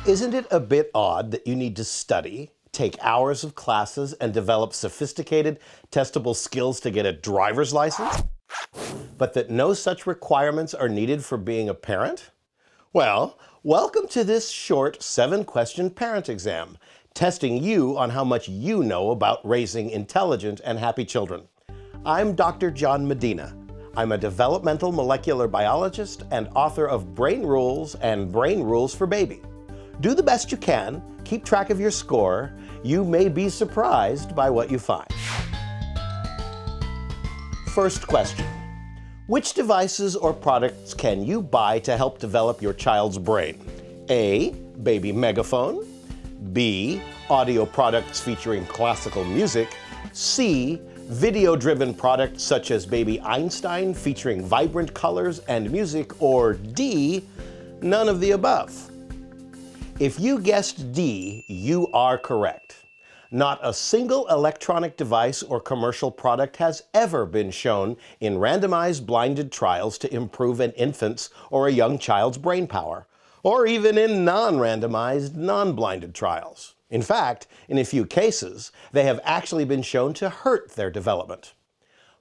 Isn't it a bit odd that you need to study, take hours of classes, and develop sophisticated, testable skills to get a driver's license, but that no such requirements are needed for being a parent? Well, welcome to this short 7-question parent exam, testing you on how much you know about raising intelligent and happy children. I'm Dr. John Medina. I'm a developmental molecular biologist and author of Brain Rules and Brain Rules for Baby. Do the best you can, keep track of your score. You may be surprised by what you find. First question. Which devices or products can you buy to help develop your child's brain? A. Baby Megaphone. B. Audio products featuring classical music. C. Video-driven products such as Baby Einstein featuring vibrant colors and music. Or D. None of the above. If you guessed D, you are correct. Not a single electronic device or commercial product has ever been shown in randomized blinded trials to improve an infant's or a young child's brain power, or even in non-randomized, non-blinded trials. In fact, in a few cases, they have actually been shown to hurt their development.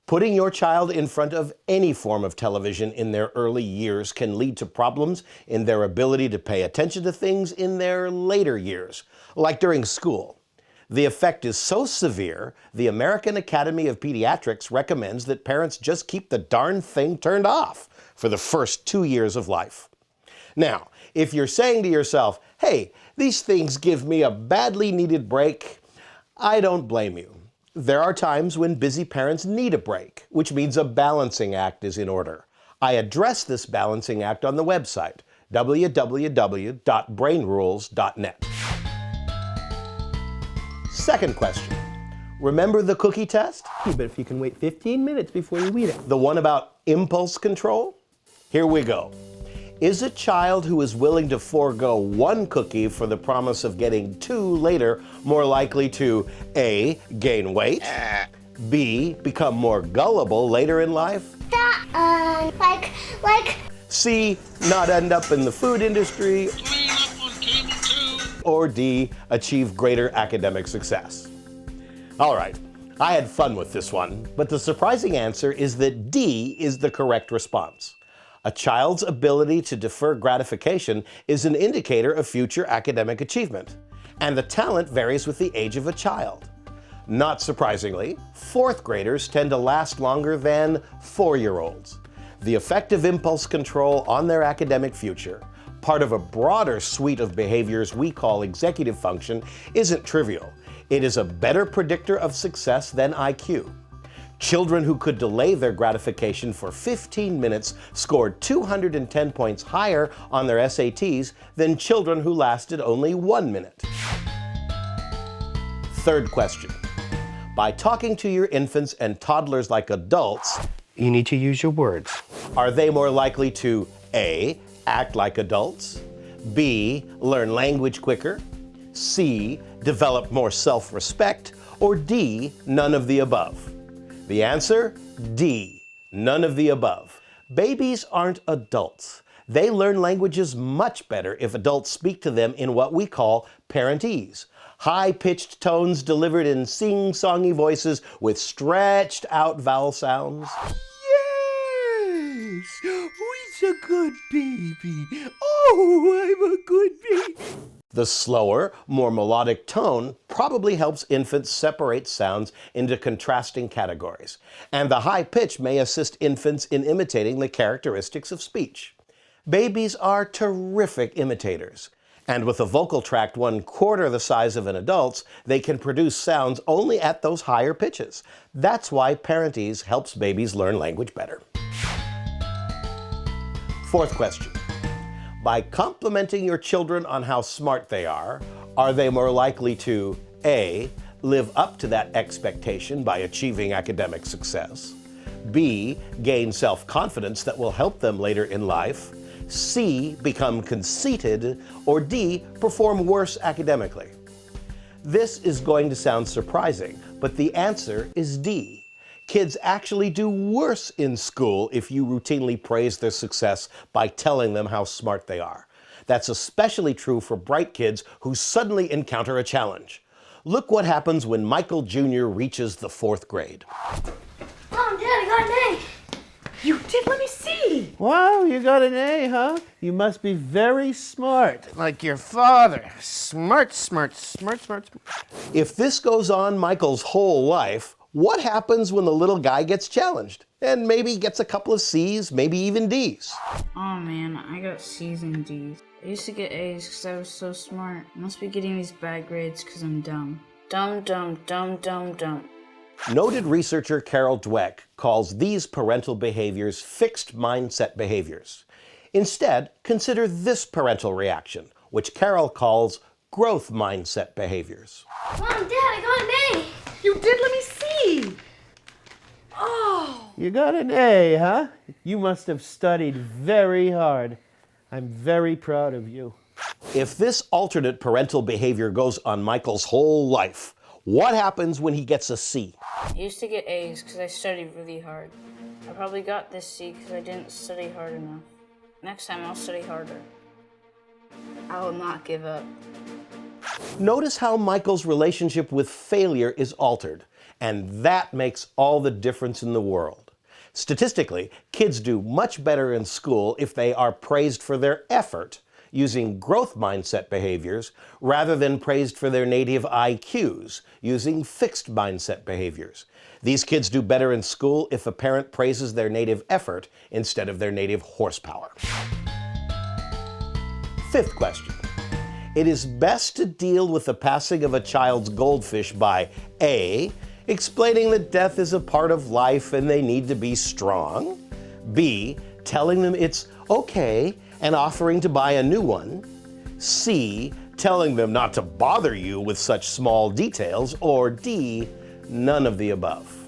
Putting your child in front of any form of television in their early years can lead to problems in their ability to pay attention to things in their later years, like during school. The effect is so severe, the American Academy of Pediatrics recommends that parents just keep the darn thing turned off for the first 2 years of life. Now, if you're saying to yourself, hey, these things give me a badly needed break, I don't blame you. There are times when busy parents need a break, which means a balancing act is in order. I address this balancing act on the website, www.brainrules.net. Second question. Remember the cookie test? But if you can wait 15 minutes before you eat it. The one about impulse control? Here we go. Is a child who is willing to forego 1 cookie for the promise of getting 2 later more likely to A. Gain weight, B. Become more gullible later in life, C. Not end up in the food industry, or D. Achieve greater academic success? All right, I had fun with this one, but the surprising answer is that D is the correct response. A child's ability to defer gratification is an indicator of future academic achievement, and the talent varies with the age of a child. Not surprisingly, 4th graders tend to last longer than 4-year-olds. The effect of impulse control on their academic future, part of a broader suite of behaviors we call executive function, isn't trivial. It is a better predictor of success than IQ. Children who could delay their gratification for 15 minutes scored 210 points higher on their SATs than children who lasted only 1 minute. Third question. By talking to your infants and toddlers like adults, You need to use your words. are they more likely to A. Act like adults, B. Learn language quicker, C. Develop more self-respect, or D. None of the above? The answer? D. None of the above. Babies aren't adults. They learn languages much better if adults speak to them in what we call parentese. High-pitched tones delivered in sing-songy voices with stretched-out vowel sounds. Yes! He's a good baby. Oh, I'm a good baby. The slower, more melodic tone probably helps infants separate sounds into contrasting categories, and the high pitch may assist infants in imitating the characteristics of speech. Babies are terrific imitators, and with a vocal tract 1/4 the size of an adult's, they can produce sounds only at those higher pitches. That's why parentese helps babies learn language better. Fourth question. By complimenting your children on how smart they are they more likely to A. Live up to that expectation by achieving academic success, B. Gain self-confidence that will help them later in life, C. Become conceited, or D. Perform worse academically? This is going to sound surprising, but the answer is D. Kids actually do worse in school if you routinely praise their success by telling them how smart they are. That's especially true for bright kids who suddenly encounter a challenge. Look what happens when Michael Jr. reaches the 4th grade. Mom, Dad, I got an A. You did? Let me see. Wow, you got an A, huh? You must be very smart. Like your father. Smart, smart, smart, smart, smart. If this goes on Michael's whole life, what happens when the little guy gets challenged? And maybe gets a couple of C's, maybe even D's. Oh man, I got C's and D's. I used to get A's because I was so smart. I must be getting these bad grades because I'm dumb. Dumb, dumb, dumb, dumb, dumb. Noted researcher Carol Dweck calls these parental behaviors fixed mindset behaviors. Instead, consider this parental reaction, which Carol calls growth mindset behaviors. Mom, Dad, I got an A. You did? Let me see. Oh. You got an A, huh? You must have studied very hard. I'm very proud of you. If this alternate parental behavior goes on Michael's whole life, what happens when he gets a C? I used to get A's because I studied really hard. I probably got this C because I didn't study hard enough. Next time I'll study harder. I will not give up. Notice how Michael's relationship with failure is altered, and that makes all the difference in the world. Statistically, kids do much better in school if they are praised for their effort using growth mindset behaviors rather than praised for their native IQs using fixed mindset behaviors. These kids do better in school if a parent praises their native effort instead of their native horsepower. 5th question. It is best to deal with the passing of a child's goldfish by A, explaining that death is a part of life and they need to be strong, B, telling them it's okay and offering to buy a new one, C, telling them not to bother you with such small details, or D, none of the above.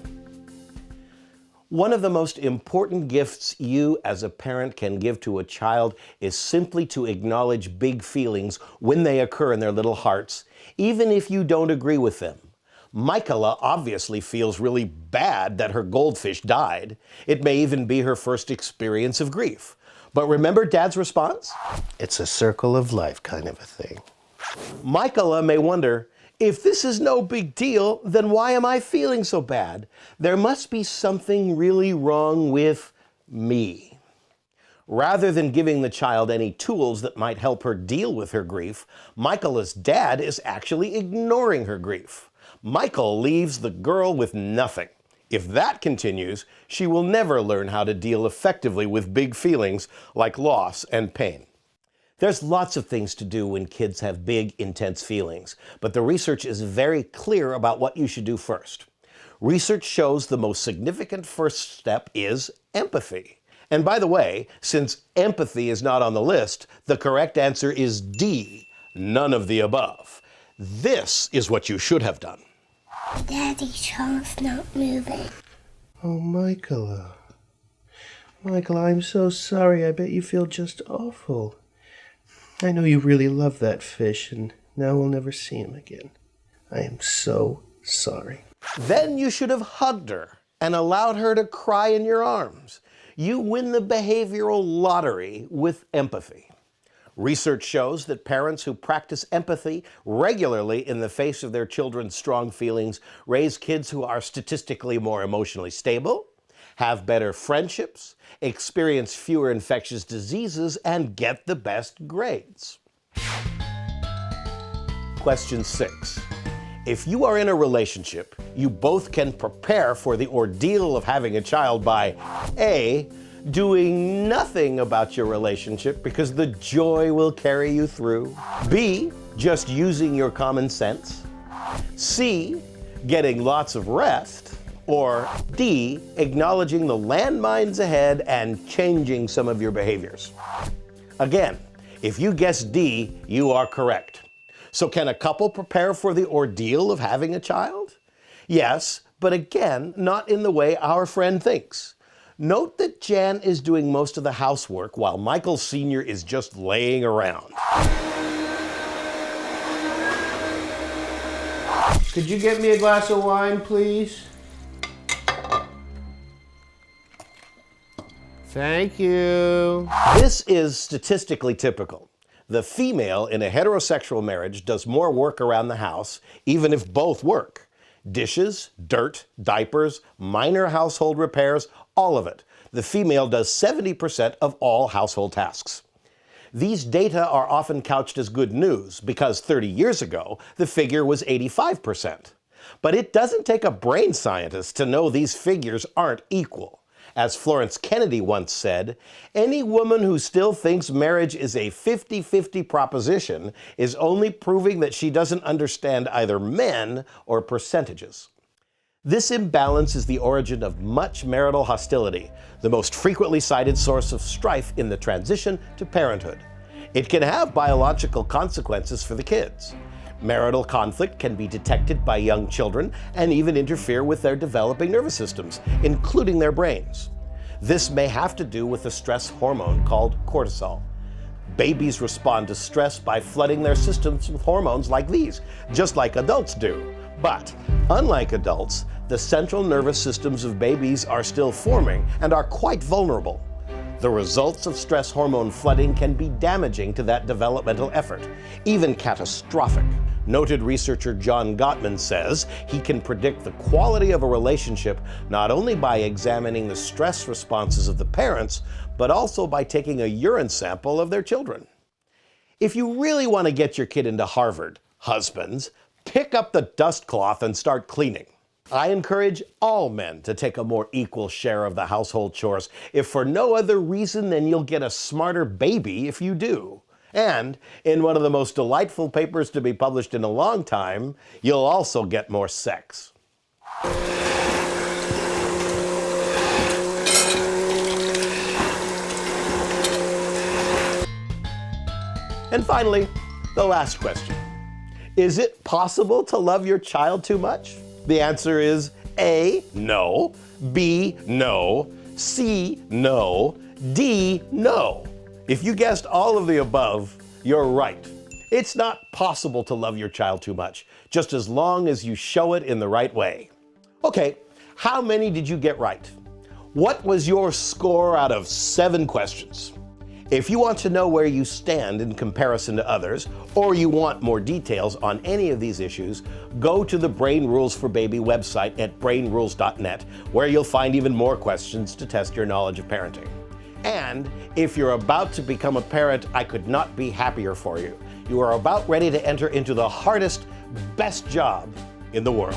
One of the most important gifts you as a parent can give to a child is simply to acknowledge big feelings when they occur in their little hearts, even if you don't agree with them. Michaela obviously feels really bad that her goldfish died. It may even be her first experience of grief. But remember Dad's response? It's a circle of life kind of a thing. Michaela may wonder, if this is no big deal, then why am I feeling so bad? There must be something really wrong with me. Rather than giving the child any tools that might help her deal with her grief, Michaela's dad is actually ignoring her grief. Michael leaves the girl with nothing. If that continues, she will never learn how to deal effectively with big feelings like loss and pain. There's lots of things to do when kids have big, intense feelings, but the research is very clear about what you should do first. Research shows the most significant first step is empathy. And by the way, since empathy is not on the list, the correct answer is D, none of the above. This is what you should have done. Daddy, Charles not moving. Oh, Michaela. Michaela, I'm so sorry. I bet you feel just awful. I know you really love that fish, and now we'll never see him again. I am so sorry. Then you should have hugged her and allowed her to cry in your arms. You win the behavioral lottery with empathy. Research shows that parents who practice empathy regularly in the face of their children's strong feelings raise kids who are statistically more emotionally stable, have better friendships, experience fewer infectious diseases, and get the best grades. Question 6. If you are in a relationship, you both can prepare for the ordeal of having a child by A, doing nothing about your relationship because the joy will carry you through. B, just using your common sense. C, getting lots of rest. Or D, acknowledging the landmines ahead and changing some of your behaviors. Again, if you guess D, you are correct. So can a couple prepare for the ordeal of having a child? Yes, but again, not in the way our friend thinks. Note that Jan is doing most of the housework while Michael Sr. is just laying around. Could you get me a glass of wine, please? Thank you. This is statistically typical. The female in a heterosexual marriage does more work around the house, even if both work. Dishes, dirt, diapers, minor household repairs, all of it. The female does 70% of all household tasks. These data are often couched as good news because 30 years ago, the figure was 85%. But it doesn't take a brain scientist to know these figures aren't equal. As Florence Kennedy once said, any woman who still thinks marriage is a 50-50 proposition is only proving that she doesn't understand either men or percentages. This imbalance is the origin of much marital hostility, the most frequently cited source of strife in the transition to parenthood. It can have biological consequences for the kids. Marital conflict can be detected by young children and even interfere with their developing nervous systems, including their brains. This may have to do with a stress hormone called cortisol. Babies respond to stress by flooding their systems with hormones like these, just like adults do. But, unlike adults, the central nervous systems of babies are still forming and are quite vulnerable. The results of stress hormone flooding can be damaging to that developmental effort, even catastrophic. Noted researcher John Gottman says he can predict the quality of a relationship not only by examining the stress responses of the parents, but also by taking a urine sample of their children. If you really want to get your kid into Harvard, husbands, pick up the dust cloth and start cleaning. I encourage all men to take a more equal share of the household chores, if for no other reason than you'll get a smarter baby if you do. And, in one of the most delightful papers to be published in a long time, you'll also get more sex. And finally, the last question. Is it possible to love your child too much? The answer is A, no, B, no, C, no, D, no. If you guessed all of the above, you're right. It's not possible to love your child too much, just as long as you show it in the right way. Okay, how many did you get right? What was your score out of 7 questions? If you want to know where you stand in comparison to others, or you want more details on any of these issues, go to the Brain Rules for Baby website at brainrules.net, where you'll find even more questions to test your knowledge of parenting. And if you're about to become a parent, I could not be happier for you. You are about ready to enter into the hardest, best job in the world.